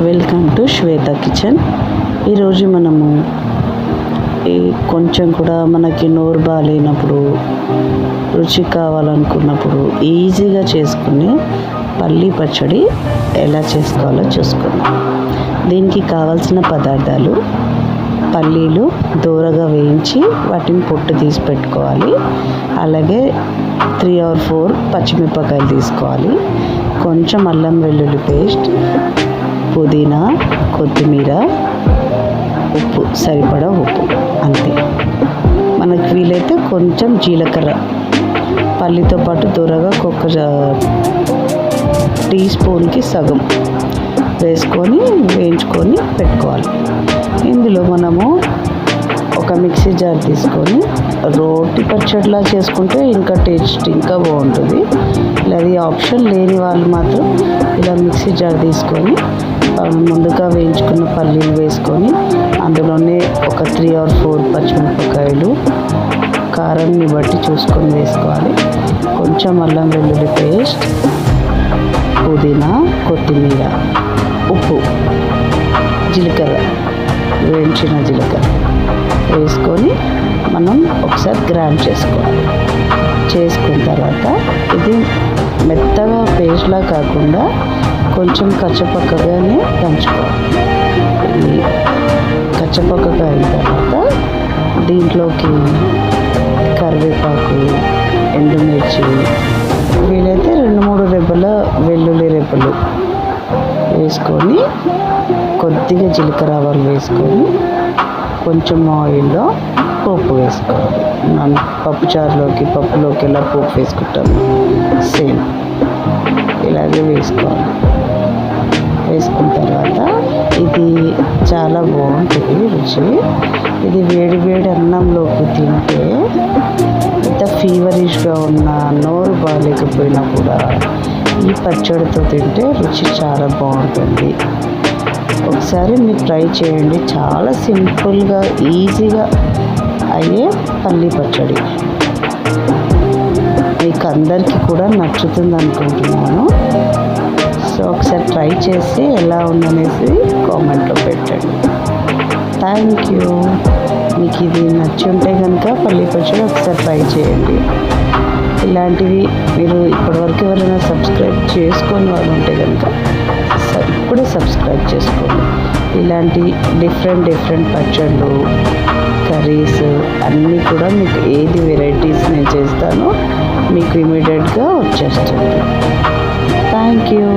Welcome to Shweta kitchen. ఈరోజు మనము కొంచెం కూడా మనకి నోరు బాగాలేనప్పుడు, రుచి కావాలనుకున్నప్పుడు ఈజీగా చేసుకుని పల్లీ పచ్చడి ఎలా చేసుకోవాలో చూసుకుందాం. దీనికి కావాల్సిన పదార్థాలు: పల్లీలు దూరగా వేయించి వాటిని పొట్టు తీసి పెట్టుకోవాలి. అలాగే 3 or 4 పచ్చిమిరపకాయలు తీసుకోవాలి. కొంచెం అల్లం వెల్లుల్లి పేస్ట్, పుదీనా, కొత్తిమీర, ఉప్పు, సరిపడా ఉప్పు, అంతే. మనకు వీలైతే కొంచెం జీలకర్ర పల్లితో పాటు దూరగా ఒక టీ స్పూన్కి సగం వేసుకొని వేయించుకొని పెట్టుకోవాలి. ఇందులో మనము ఒక మిక్సీ జార్ తీసుకొని రోటి పచ్చడిలా చేసుకుంటే ఇంకా టేస్ట్ ఇంకా బాగుంటుంది. అది ఆప్షన్ లేని వాళ్ళు మాత్రం ఇలా మిక్సీ జార్ తీసుకొని ముందుగా వేయించుకున్న పల్లీలు వేసుకొని అందులోనే ఒక 3 or 4 పచ్చిమిరపకాయలు కారాన్ని బట్టి చూసుకొని వేసుకోవాలి. కొంచెం అల్లం వెల్లుల్లి పేస్ట్, పుదీనా, కొత్తిమీర, ఉప్పు, జీలకర్ర, వేయించిన జీలకర్ర వేసుకొని మనం ఒకసారి గ్రైండ్ చేసుకోవాలి. చేసుకున్న తర్వాత ఇది మెత్తగా పేస్ట్లా కాకుండా కొంచెం కచ్చపక్కగానే దంచుకోవాలి. ఇది కచ్చపక్కగా అయిన తర్వాత దీంట్లోకి కరివేపాకు, ఎండుమిర్చి, వీలైతే 2-3 రెబ్బల వెల్లుల్లి రెబ్బలు వేసుకొని కొద్దిగా జీలకర్ర ఆవాలు వేసుకొని కొంచెం ఆయిల్లో పోపు వేసుకోవాలి. మనం పప్పులోకి ఎలా పోపు వేసుకుంటాము సేమ్ ఇలాగే వేసుకోవాలి. వేసుకున్న తర్వాత ఇది చాలా బాగుంటుంది రుచి. ఇది వేడి వేడి అన్నంలోకి తింటే ఎంత ఫీవరిష్గా ఉన్నా, నోరు బాగాలేకపోయినా కూడా ఈ పచ్చడితో తింటే రుచి చాలా బాగుంటుంది. ఒకసారి మీరు ట్రై చేయండి. చాలా సింపుల్గా ఈజీగా అయ్యే పల్లీ పచ్చడి మీకు అందరికీ కూడా నచ్చుతుంది అనుకుంటున్నాను. సో ఒకసారి ట్రై చేసి ఎలా ఉందనేసి కామెంట్లో పెట్టండి. Thank you. మీకు ఇది నచ్చి ఉంటే కనుక పల్లీ పచ్చడి ఒకసారి ట్రై చేయండి. ఇలాంటివి మీరు ఇప్పటివరకు ఎవరైనా సబ్స్క్రైబ్ చేసుకొని వాళ్ళు ఉంటే కనుక ఇప్పుడే సబ్స్క్రైబ్ చేసుకోండి. ఇలాంటి డిఫరెంట్ పచ్చళ్ళు, కర్రీస్ అన్నీ కూడా మీకు ఏది వెరైటీస్ నేను చేస్తానో మీకు ఇమీడియట్గా వచ్చేస్తుంది. Thank you.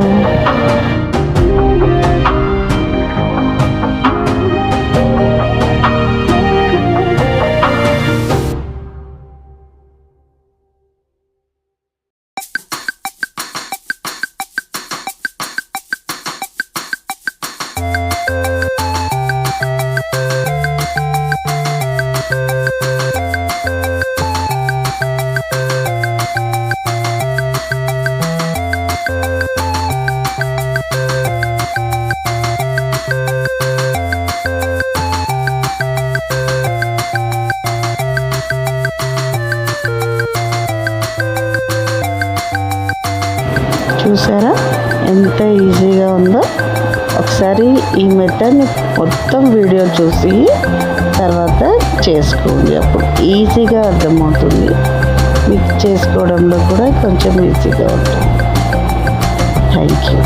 చూసారా ఎంత ఈజీగా ఉందో? ఒకసారి ఈ మెథడ్ని మొత్తం వీడియో చూసి తర్వాత చేసుకోండి. అప్పుడు ఈజీగా అర్థమవుతుంది. మీకు చేసుకోవడంలో కూడా కొంచెం ఈజీగా ఉంటుంది. Thank you.